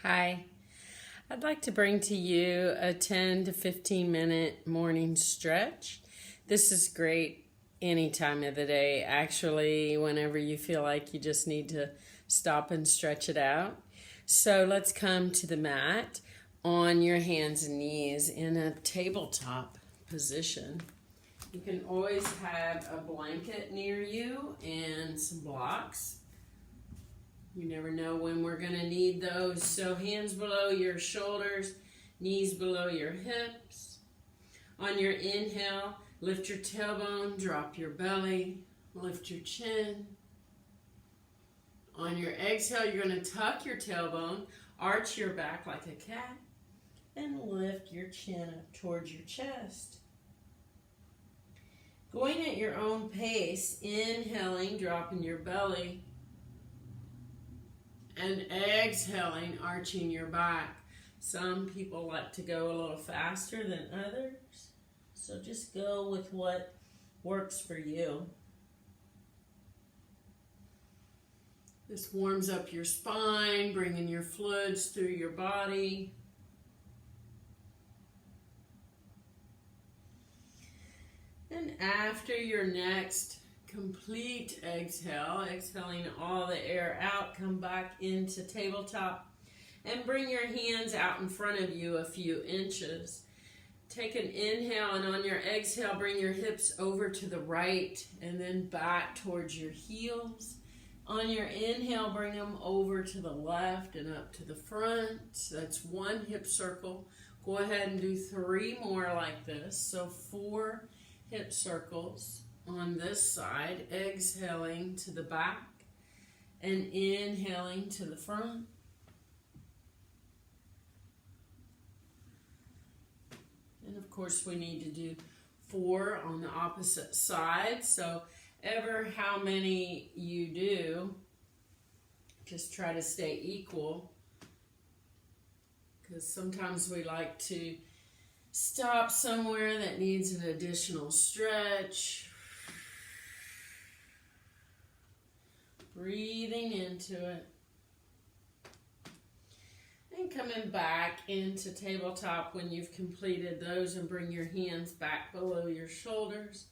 Hi, I'd like to bring to you a 10 to 15 minute morning stretch. This is great any time of the day, actually, whenever you feel like you just need to stop and stretch it out. So let's come to the mat on your hands and knees in a tabletop position. You can always have a blanket near you and some blocks. You never know when we're going to need those. So hands below your shoulders, knees below your hips. On your inhale, lift your tailbone, drop your belly, lift your chin. On your exhale, you're going to tuck your tailbone, arch your back like a cat, and lift your chin up towards your chest. Going at your own pace, inhaling, dropping your belly, and exhaling, arching your back. Some people like to go a little faster than others, so just go with what works for you. This warms up your spine, bringing your fluids through your body. And after your next complete exhale, exhaling all the air out, come back into tabletop and bring your hands out in front of you a few inches. Take an inhale, and on your exhale, bring your hips over to the right and then back towards your heels. On your inhale, bring them over to the left and up to the front. That's one hip circle. Go ahead and do 3 more like this. So 4 hip circles on this side, exhaling to the back and inhaling to the front. And of course we need to do 4 on the opposite side. So ever how many you do, just try to stay equal, because sometimes we like to stop somewhere that needs an additional stretch. Breathing into it. And coming back into tabletop when you've completed those, and bring your hands back below your shoulders.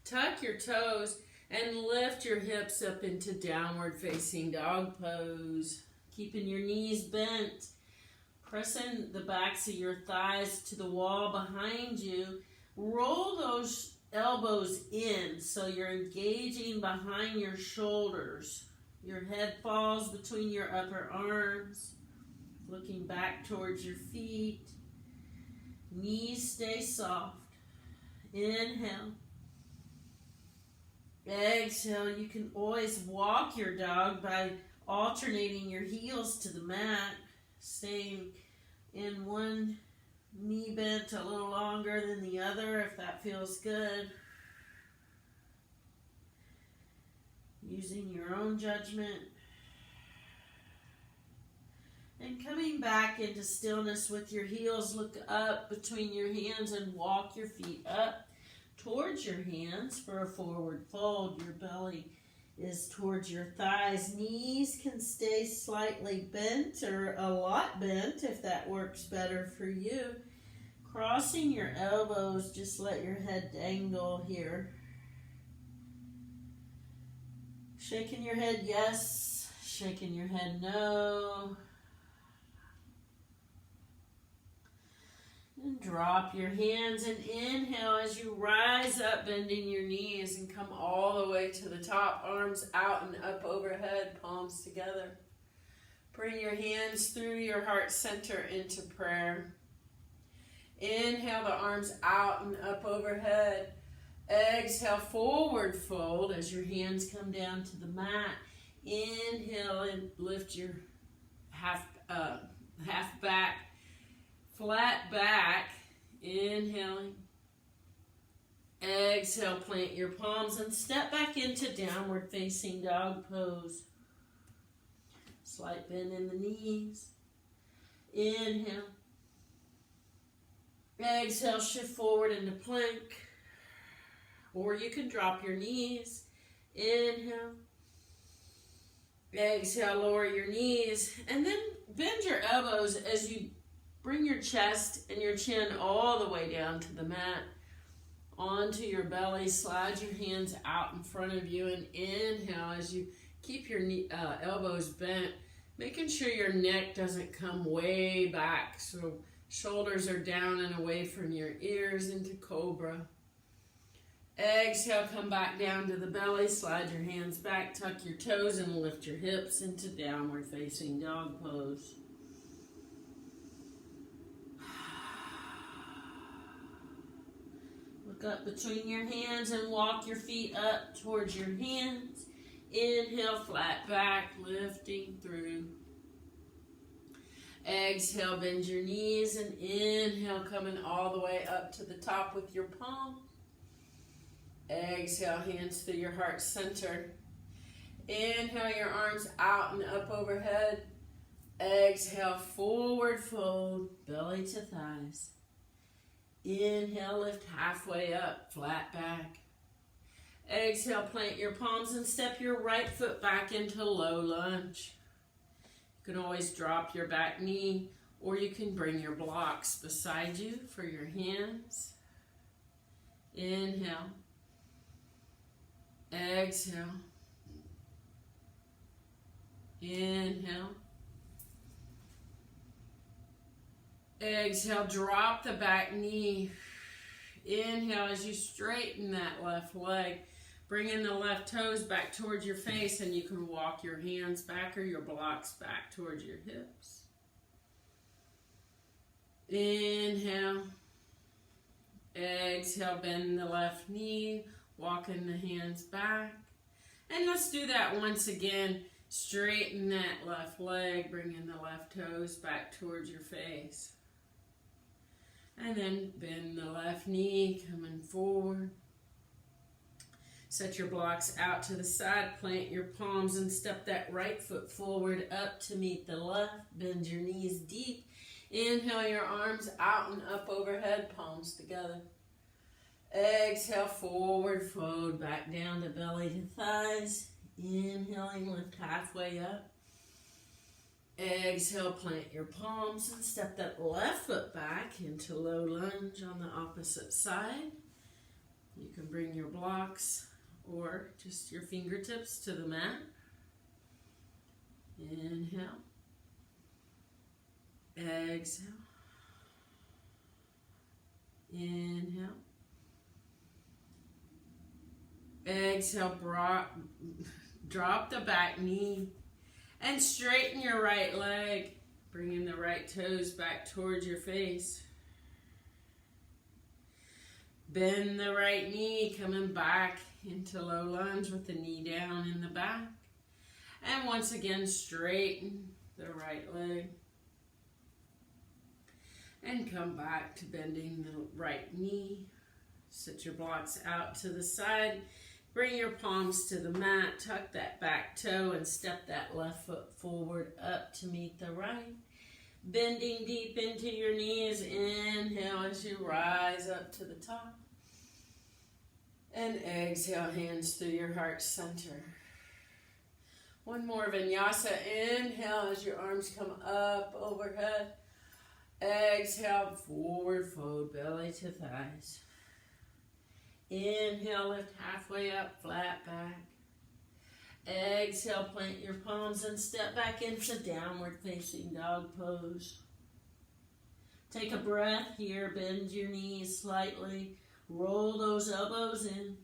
Tuck your toes and lift your hips up into downward facing dog pose. Keeping your knees bent. Pressing the backs of your thighs to the wall behind you. Roll those elbows in so you're engaging behind your shoulders. Your head falls between your upper arms, looking back towards your feet. Knees stay soft. Inhale. Exhale. You can always walk your dog by alternating your heels to the mat, staying in one knee bent a little longer than the other if that feels good. Using your own judgment. And coming back into stillness with your heels, look up between your hands and walk your feet up towards your hands for a forward fold. Your belly is towards your thighs. Knees can stay slightly bent or a lot bent if that works better for you. Crossing your elbows, just let your head dangle here. Shaking your head yes, shaking your head no. And drop your hands and inhale as you rise up, bending your knees, and come all the way to the top. Arms out and up overhead, palms together. Bring your hands through your heart center into prayer. Inhale the arms out and up overhead. Exhale, forward fold as your hands come down to the mat. Inhale and lift your half back. Flat back, inhaling. Exhale, plant your palms and step back into downward facing dog pose. Slight bend in the knees. Inhale. Exhale, shift forward into plank. Or you can drop your knees. Inhale. Exhale, lower your knees, and then bend your elbows as you bring your chest and your chin all the way down to the mat, onto your belly. Slide your hands out in front of you and inhale as you keep your elbows bent, making sure your neck doesn't come way back. So shoulders are down and away from your ears into cobra. Exhale, come back down to the belly. Slide your hands back, tuck your toes, and lift your hips into downward facing dog pose. Look up between your hands and walk your feet up towards your hands. Inhale, flat back, lifting through. Exhale, bend your knees, and inhale, coming all the way up to the top with your palms. Exhale, hands to your heart center. Inhale, your arms out and up overhead. Exhale, forward fold, belly to thighs. Inhale, lift halfway up, flat back. Exhale, plant your palms and step your right foot back into low lunge. You can always drop your back knee, or you can bring your blocks beside you for your hands. Inhale. Exhale. Inhale. Exhale, drop the back knee. Inhale as you straighten that left leg. Bring in the left toes back towards your face, and you can walk your hands back or your blocks back towards your hips. Inhale. Exhale, bend the left knee, walking the hands back. And let's do that once again. Straighten that left leg, bring in the left toes back towards your face. And then bend the left knee, coming forward. Set your blocks out to the side, plant your palms and step that right foot forward up to meet the left. Bend your knees deep. Inhale your arms out and up overhead, palms together. Exhale, forward fold, back down to belly to thighs. Inhaling, lift halfway up. Exhale, plant your palms and step that left foot back into low lunge on the opposite side. You can bring your blocks or just your fingertips to the mat. Inhale. Exhale. Inhale. Exhale, drop the back knee and straighten your right leg. Bringing the right toes back towards your face. Bend the right knee, coming back into low lunge with the knee down in the back. And once again, straighten the right leg. And come back to bending the right knee. Set your blocks out to the side. Bring your palms to the mat. Tuck that back toe and step that left foot forward up to meet the right. Bending deep into your knees. Inhale as you rise up to the top. And exhale, hands through your heart center. One more vinyasa. Inhale as your arms come up overhead. Exhale, forward fold, belly to thighs. Inhale, lift halfway up, flat back. Exhale, plant your palms and step back into downward facing dog pose. Take a breath here, bend your knees slightly. Roll those elbows in.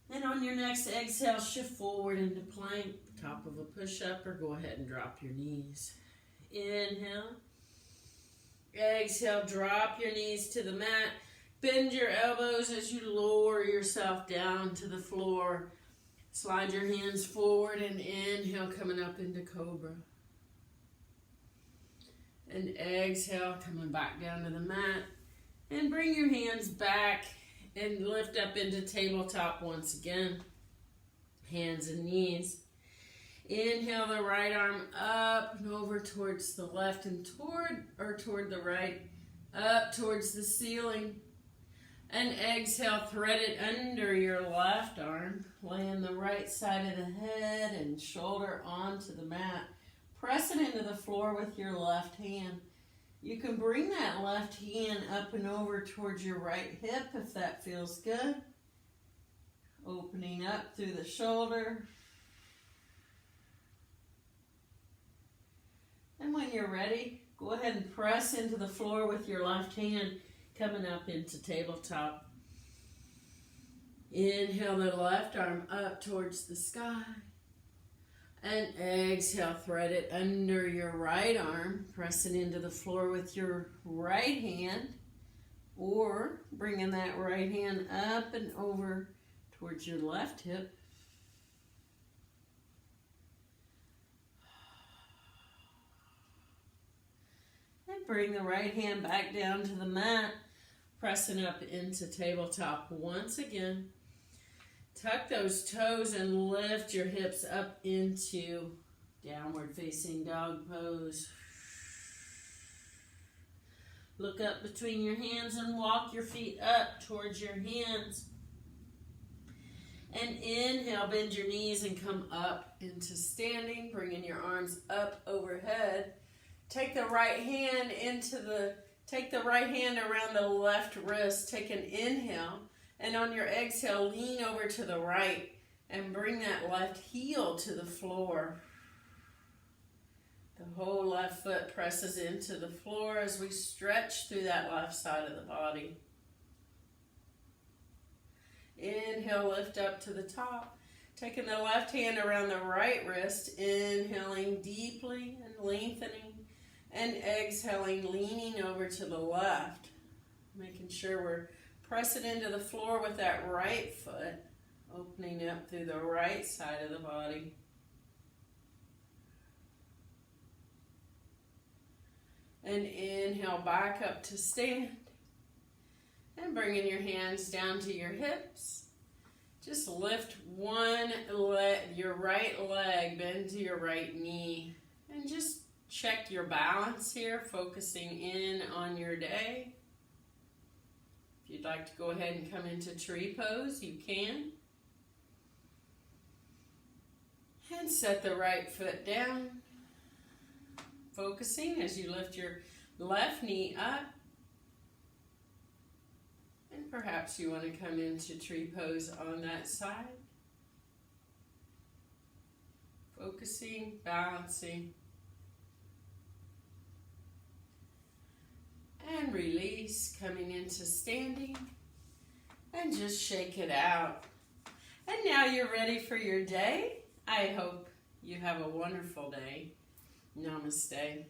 And on your next exhale, shift forward into plank, top of a push-up, or go ahead and drop your knees. Inhale. Exhale, drop your knees to the mat. Bend your elbows as you lower yourself down to the floor. Slide your hands forward and inhale, coming up into cobra. And exhale, coming back down to the mat. And bring your hands back and lift up into tabletop once again. Hands and knees. Inhale the right arm up and over towards the left and toward the right, up towards the ceiling. And exhale, thread it under your left arm, laying the right side of the head and shoulder onto the mat. press it into the floor with your left hand. You can bring that left hand up and over towards your right hip if that feels good. Opening up through the shoulder. And when you're ready, go ahead and press into the floor with your left hand, coming up into tabletop. Inhale the left arm up towards the sky. And exhale, thread it under your right arm. Press it into the floor with your right hand. Or bringing that right hand up and over towards your left hip. And bring the right hand back down to the mat. Pressing up into tabletop once again. Tuck those toes and lift your hips up into downward facing dog pose. Look up between your hands and walk your feet up towards your hands. And inhale, bend your knees and come up into standing, bringing your arms up overhead. Take the right hand around the left wrist. Take an inhale. And on your exhale, lean over to the right and bring that left heel to the floor. The whole left foot presses into the floor as we stretch through that left side of the body. Inhale, lift up to the top. Taking the left hand around the right wrist, inhaling deeply and lengthening, and exhaling, leaning over to the left. Making sure we're pressing into the floor with that right foot, opening up through the right side of the body. And inhale, back up to stand. And bringing your hands down to your hips. Just lift one leg, your right leg, bend to your right knee. And just check your balance here, focusing in on your day. If you'd like to go ahead and come into tree pose, you can. And set the right foot down. Focusing as you lift your left knee up. And perhaps you want to come into tree pose on that side. Focusing, balancing. And release, coming into standing. And just shake it out. And now you're ready for your day. I hope you have a wonderful day. Namaste.